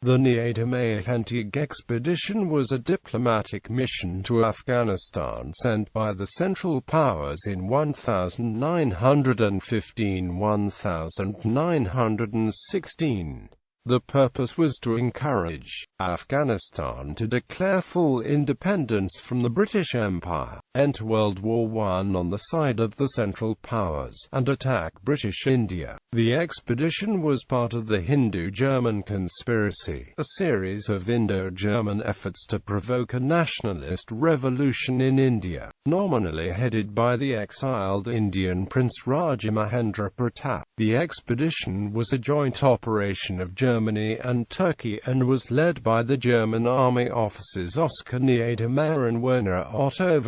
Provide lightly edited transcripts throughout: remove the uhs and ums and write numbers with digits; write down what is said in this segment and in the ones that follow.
The NiedermayerHentig Expedition was a diplomatic mission to Afghanistan sent by the Central Powers in 1915–1916. The purpose was to encourage Afghanistan to declare full independence from the British Empire, enter World War I on the side of the Central Powers, and attack British India. The expedition was part of the Indo-German conspiracy, a series of Indo-German efforts to provoke a nationalist revolution in India, nominally headed by the exiled Indian Prince Raja Mahendra Pratap. The expedition was a joint operation of Germany and Turkey and was led by the German army officers Oskar Niedermayer and Werner Otto.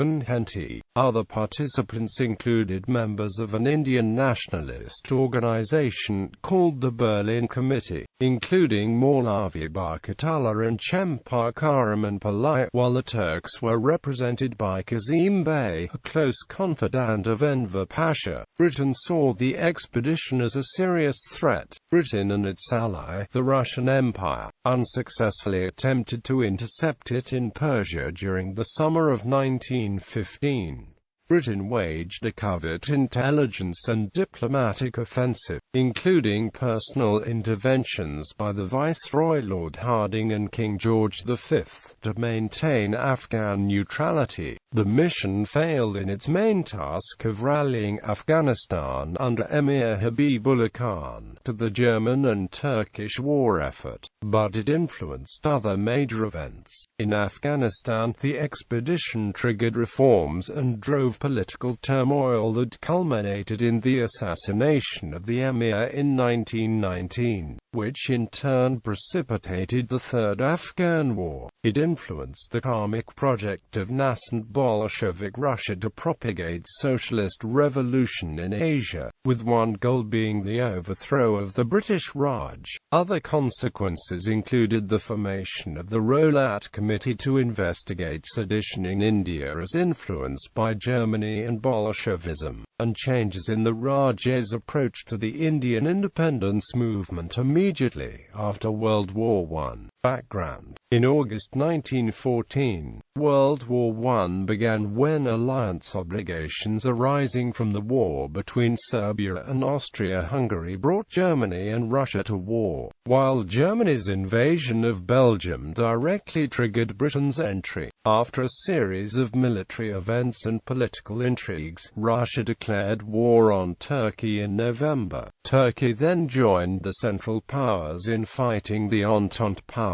Other participants included members of an Indian nationalist organization called the Berlin Committee, including Maulavi Barkatullah and Chempar Kahraman Pillai, while the Turks were represented by Kazim Bey, a close confidant of Enver Pasha. Britain saw the expedition as a serious threat. Britain and its ally, the Russian Empire, unsuccessfully attempted to intercept it in Persia during the summer of 1915. Britain waged a covert intelligence and diplomatic offensive, including personal interventions by the Viceroy Lord Hardinge and King George V, to maintain Afghan neutrality. The mission failed in its main task of rallying Afghanistan under Emir Habibullah Khan to the German and Turkish war effort, but it influenced other major events. In Afghanistan, the expedition triggered reforms and drove political turmoil that culminated in the assassination of the Emir in 1919, which in turn precipitated the Third Afghan War. It influenced the karmic project of nascent Bolshevik Russia to propagate socialist revolution in Asia, with one goal being the overthrow of the British Raj. Other consequences included the formation of the Rowlatt Committee to investigate sedition in India as influenced by Germany and Bolshevism, and changes in the Raj's approach to the Indian independence movement immediately after World War I. Background. In August 1914, World War I began when alliance obligations arising from the war between Serbia and Austria-Hungary brought Germany and Russia to war, while Germany's invasion of Belgium directly triggered Britain's entry. After a series of military events and political intrigues, Russia declared war on Turkey in November. Turkey then joined the Central Powers in fighting the Entente Powers.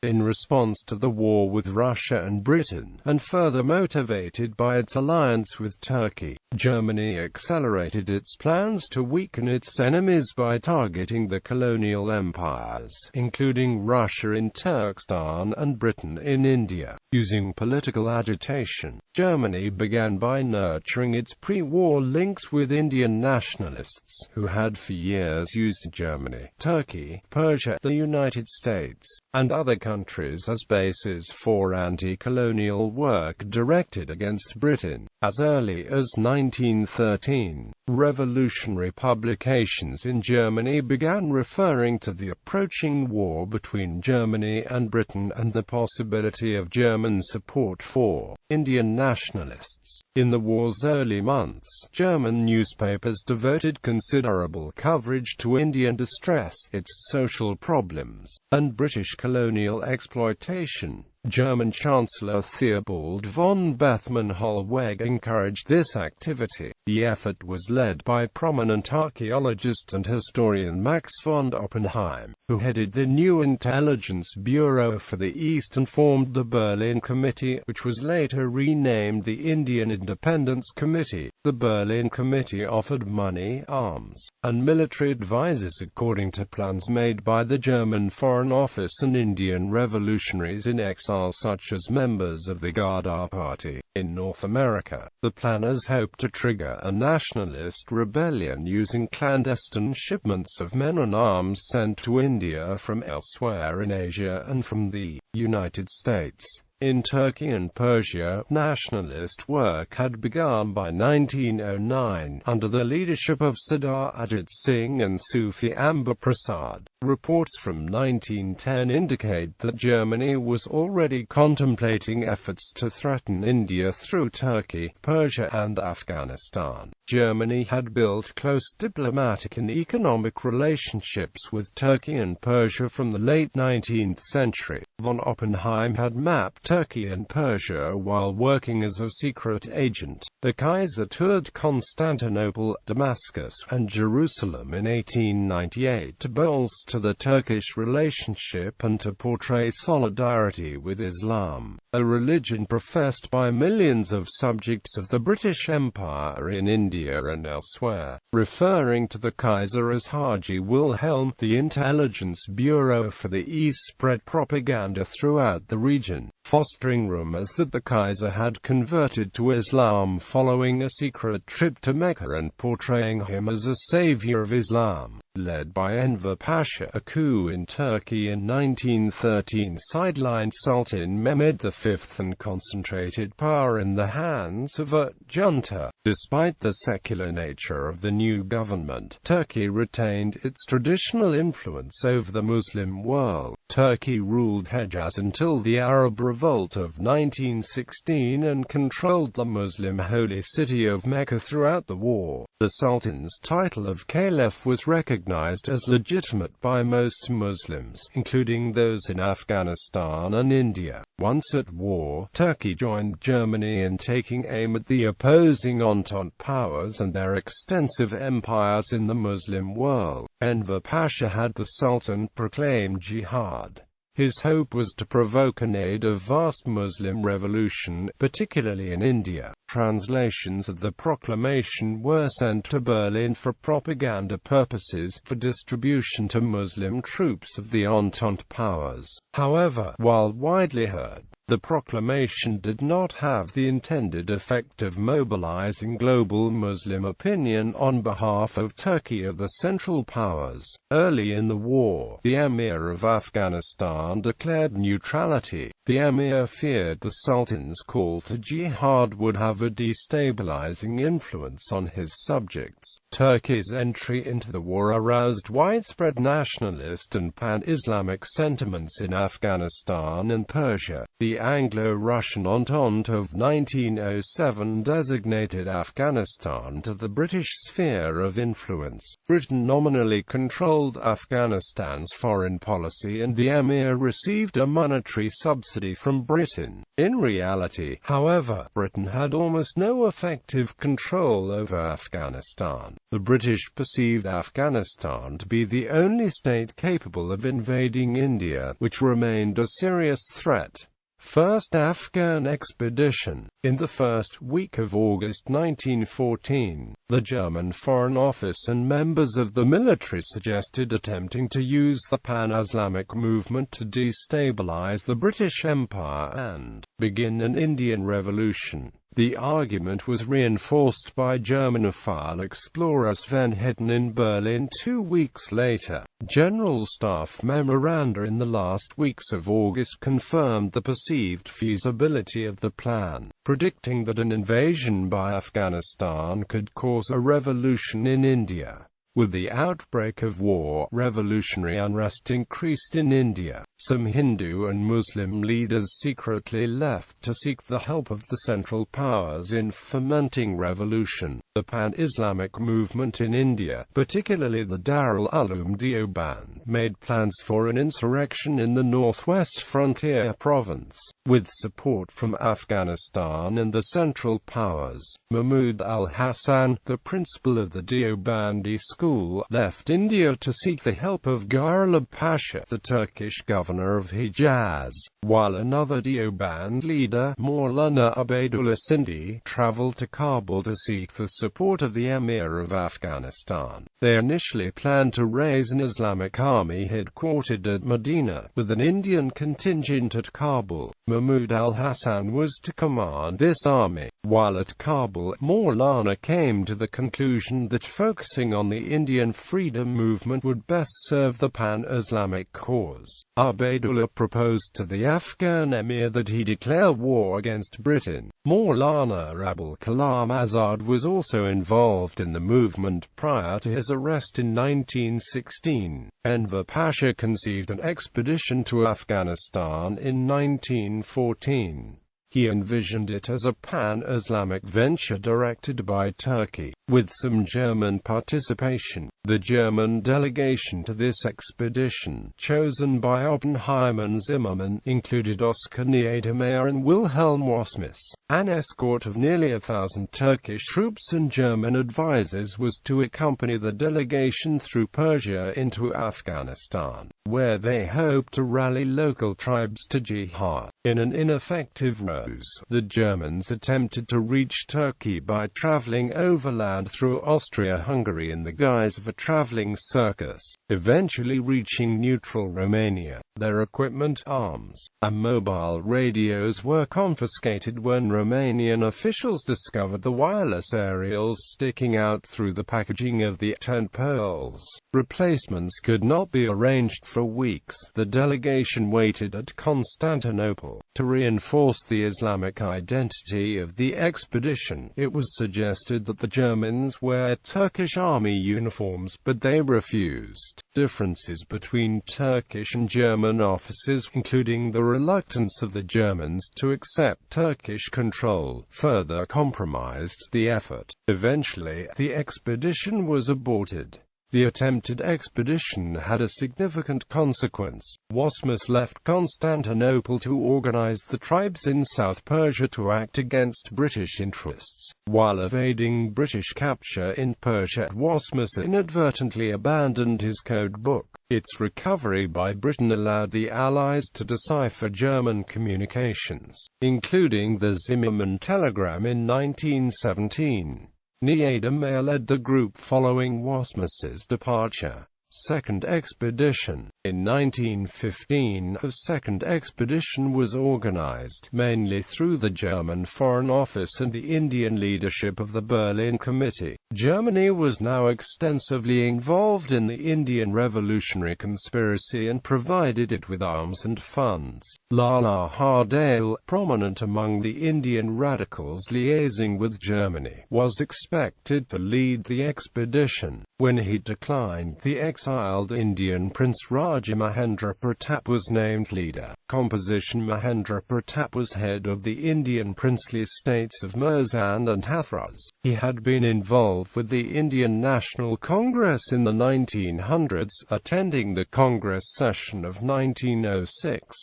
In response to the war with Russia and Britain, and further motivated by its alliance with Turkey, Germany accelerated its plans to weaken its enemies by targeting the colonial empires, including Russia in Turkestan and Britain in India. Using political agitation, Germany began by nurturing its pre-war links with Indian nationalists, who had for years used Germany, Turkey, Persia, the United States, and other countries as bases for anti-colonial work directed against Britain. As early as 1913, revolutionary publications in Germany began referring to the approaching war between Germany and Britain and the possibility of German support for Indian nationalists. In the war's early months, German newspapers devoted considerable coverage to Indian distress, its social problems, and British colonial exploitation. German Chancellor Theobald von Bethmann-Hollweg encouraged this activity. The effort was led by prominent archaeologist and historian Max von Oppenheim, who headed the new Intelligence Bureau for the East and formed the Berlin Committee, which was later renamed the Indian Independence Committee. The Berlin Committee offered money, arms, and military advisors according to plans made by the German Foreign Office and Indian revolutionaries in exile such as members of the Ghadar Party. In North America, the planners hoped to trigger a nationalist rebellion using clandestine shipments of men and arms sent to India from elsewhere in Asia and from the United States. In Turkey and Persia, nationalist work had begun by 1909, under the leadership of Sardar Ajit Singh and Sufi Amber Prasad. Reports from 1910 indicate that Germany was already contemplating efforts to threaten India through Turkey, Persia and Afghanistan. Germany had built close diplomatic and economic relationships with Turkey and Persia from the late 19th century. Von Oppenheim had mapped Turkey and Persia while working as a secret agent. The Kaiser toured Constantinople, Damascus, and Jerusalem in 1898 to bolster the Turkish relationship and to portray solidarity with Islam, a religion professed by millions of subjects of the British Empire in India and elsewhere. Referring to the Kaiser as Haji Wilhelm, the intelligence bureau for the East spread propaganda throughout the region, fostering rumors that the Kaiser had converted to Islam following a secret trip to Mecca and portraying him as a savior of Islam. Led by Enver Pasha, a coup in Turkey in 1913 sidelined Sultan Mehmed V and concentrated power in the hands of a junta. Despite the secular nature of the new government, Turkey retained its traditional influence over the Muslim world. Turkey ruled Hejaz until the Arab Revolt of 1916 and controlled the Muslim holy city of Mecca throughout the war. The Sultan's title of Caliph was recognized as legitimate by most Muslims, including those in Afghanistan and India. Once at war, Turkey joined Germany in taking aim at the opposing Entente powers and their extensive empires in the Muslim world. Enver Pasha had the Sultan proclaim jihad. His hope was to provoke an aid of vast Muslim revolution, particularly in India. Translations of the proclamation were sent to Berlin for propaganda purposes, for distribution to Muslim troops of the Entente powers. However, while widely heard, the proclamation did not have the intended effect of mobilizing global Muslim opinion on behalf of Turkey or the Central Powers. Early in the war, the Emir of Afghanistan declared neutrality. The Emir feared the Sultan's call to jihad would have a destabilizing influence on his subjects. Turkey's entry into the war aroused widespread nationalist and pan-Islamic sentiments in Afghanistan and Persia. The Anglo-Russian Entente of 1907 designated Afghanistan to the British sphere of influence. Britain nominally controlled Afghanistan's foreign policy and the Emir received a monetary subsidy from Britain. In reality, however, Britain had almost no effective control over Afghanistan. The British perceived Afghanistan to be the only state capable of invading India, which remained a serious threat. First Afghan Expedition. In the first week of August 1914, the German Foreign Office and members of the military suggested attempting to use the pan-Islamic movement to destabilize the British Empire and begin an Indian revolution. The argument was reinforced by Germanophile explorer Sven Hedin in Berlin 2 weeks later. General Staff memoranda in the last weeks of August confirmed the perceived feasibility of the plan, predicting that an invasion by Afghanistan could cause a revolution in India. With the outbreak of war, revolutionary unrest increased in India. Some Hindu and Muslim leaders secretly left to seek the help of the Central Powers in fomenting revolution. The pan-Islamic movement in India, particularly the Darul Uloom Deoband, made plans for an insurrection in the northwest frontier province. With support from Afghanistan and the Central Powers, Mahmud al-Hassan, the principal of the Deobandi school, left India to seek the help of Gharlab Pasha, the Turkish governor of Hejaz, while another Deoband leader, Maulana Ubaidullah Sindhi, traveled to Kabul to seek the support of the Emir of Afghanistan. They initially planned to raise an Islamic army headquartered at Medina, with an Indian contingent at Kabul. Mahmud al-Hassan was to command this army. While at Kabul, Maulana came to the conclusion that focusing on the Indian freedom movement would best serve the pan-Islamic cause. Ubaidullah Ubaydullah proposed to the Afghan emir that he declare war against Britain. Maulana Abul Kalam Azad was also involved in the movement prior to his arrest in 1916. Enver Pasha conceived an expedition to Afghanistan in 1914. He envisioned it as a pan-Islamic venture directed by Turkey, with some German participation. The German delegation to this expedition, chosen by Oppenheimer and Zimmermann, included Oskar, Niedermayer and Wilhelm Wasmus. An escort of nearly 1,000 Turkish troops and German advisors was to accompany the delegation through Persia into Afghanistan, where they hoped to rally local tribes to jihad. In an ineffective ruse, the Germans attempted to reach Turkey by traveling overland through Austria-Hungary in the guise of a traveling circus, eventually reaching neutral Romania. Their equipment, arms, and mobile radios were confiscated when Romanian officials discovered the wireless aerials sticking out through the packaging of the tent poles. Replacements could not be arranged for weeks. The delegation waited at Constantinople to reinforce the Islamic identity of the expedition. It was suggested that the Germans wear Turkish army uniforms, but they refused. Differences between Turkish and German officers, including the reluctance of the Germans to accept Turkish control, further compromised the effort. Eventually, the expedition was aborted. The attempted expedition had a significant consequence. Wasmus left Constantinople to organize the tribes in South Persia to act against British interests. While evading British capture in Persia, Wasmus inadvertently abandoned his code book. Its recovery by Britain allowed the Allies to decipher German communications, including the Zimmermann telegram in 1917. Niedermayer led the group following Wasmus's departure. Second Expedition. In 1915, a second expedition was organized, mainly through the German Foreign Office and the Indian leadership of the Berlin Committee. Germany was now extensively involved in the Indian revolutionary conspiracy and provided it with arms and funds. Lala Hardale, prominent among the Indian radicals liaising with Germany, was expected to lead the expedition. When he declined, the exiled Indian Prince Raja Mahendra Pratap was named leader. Composition: Mahendra Pratap was head of the Indian princely states of Merzan and Hathras. He had been involved with the Indian National Congress in the 1900s, attending the Congress session of 1906.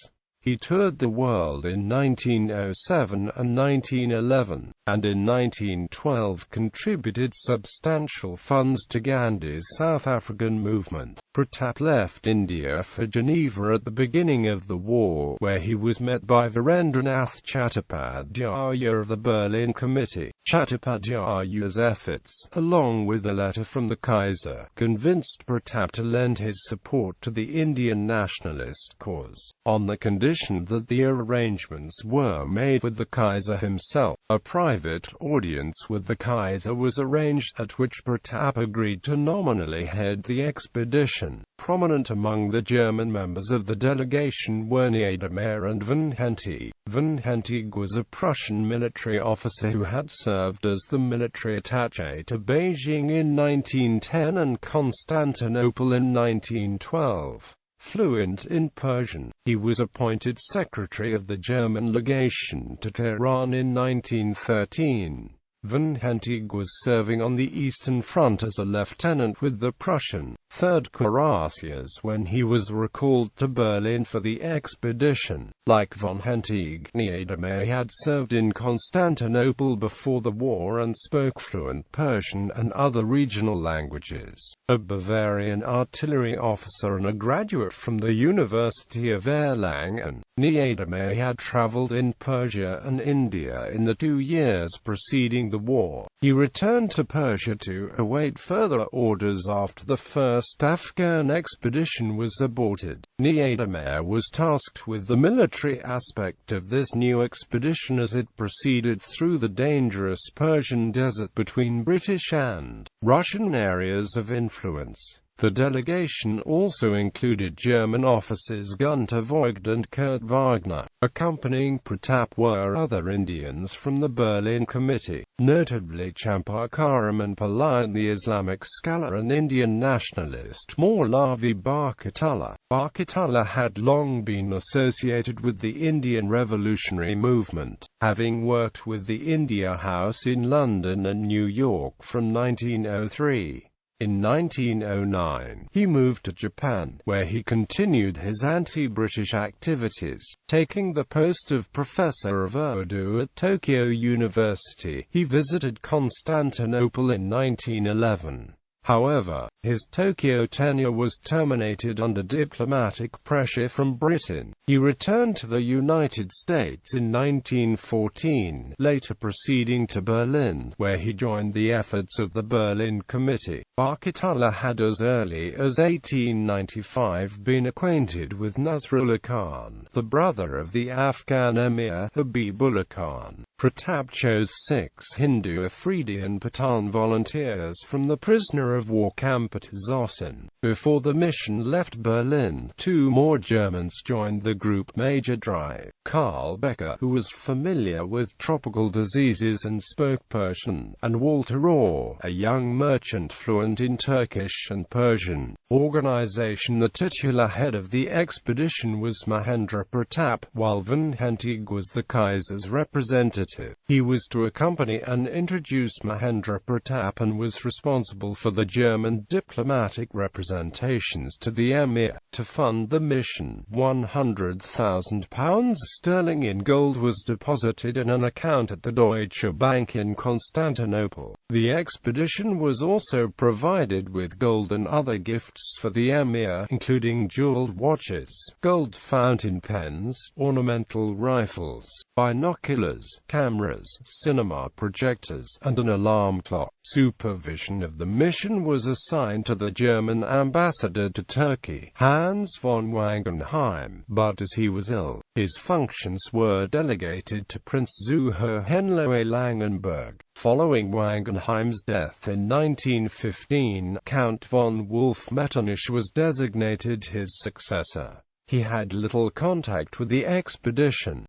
He toured the world in 1907 and 1911, and in 1912 contributed substantial funds to Gandhi's South African movement. Pratap left India for Geneva at the beginning of the war, where he was met by Virendranath Chattopadhyaya of the Berlin Committee. Chattopadhyaya's efforts, along with a letter from the Kaiser, convinced Pratap to lend his support to the Indian nationalist cause, on the condition that the arrangements were made with the Kaiser himself. A private audience with the Kaiser was arranged, at which Pratap agreed to nominally head the expedition. Prominent among the German members of the delegation were Niedermayer and von Hentig. Von Hentig was a Prussian military officer who had served as the military attaché to Beijing in 1910 and Constantinople in 1912. Fluent in Persian, he was appointed secretary of the German legation to Tehran in 1913. Von Hentig was serving on the Eastern Front as a lieutenant with the Prussian 3rd Cuirassiers when he was recalled to Berlin for the expedition. Like von Hentig, Niedermayer had served in Constantinople before the war and spoke fluent Persian and other regional languages. A Bavarian artillery officer and a graduate from the University of Erlangen, Niedermayer had traveled in Persia and India in the 2 years preceding the war. He returned to Persia to await further orders after the first Afghan expedition was aborted. Niedermayer was tasked with the military aspect of this new expedition as it proceeded through the dangerous Persian desert between British and Russian areas of influence. The delegation also included German officers Gunther Voigt and Kurt Wagner. Accompanying Pratap were other Indians from the Berlin Committee, notably Champar Karaman Palayan, the Islamic scholar, and Indian nationalist Maulavi Barkatullah. Barkatullah had long been associated with the Indian revolutionary movement, having worked with the India House in London and New York from 1903. In 1909, he moved to Japan, where he continued his anti-British activities, taking the post of professor of Urdu at Tokyo University. He visited Constantinople in 1911. However, his Tokyo tenure was terminated under diplomatic pressure from Britain. He returned to the United States in 1914, later proceeding to Berlin, where he joined the efforts of the Berlin Committee. Barkatullah had as early as 1895 been acquainted with Nasrullah Khan, the brother of the Afghan emir Habibullah Khan. Pratap chose 6 Hindu Afridian Pathan volunteers from the prisoner of war camp at Zossen. Before the mission left Berlin, 2 more Germans joined the group: Major Drive Karl Becker, who was familiar with tropical diseases and spoke Persian, and Walter Orr, a young merchant fluent in Turkish and Persian. Organization. The titular head of the expedition was Mahendra Pratap, while Van Hentig was the Kaiser's representative. He was to accompany and introduce Mahendra Pratap and was responsible for the German diplomatic representations to the emir. To fund the mission, £100,000 in gold was deposited in an account at the Deutsche Bank in Constantinople. The expedition was also provided with gold and other gifts for the emir, including jeweled watches, gold fountain pens, ornamental rifles, binoculars, cameras, cinema projectors, and an alarm clock. Supervision of the mission was assigned to the German ambassador to Turkey, Hans von Wangenheim, but as he was ill, his functions were delegated to Prince zu Hohenlohe-Langenburg. Following Wangenheim's death in 1915, Count von Wolff-Metternich was designated his successor. He had little contact with the expedition,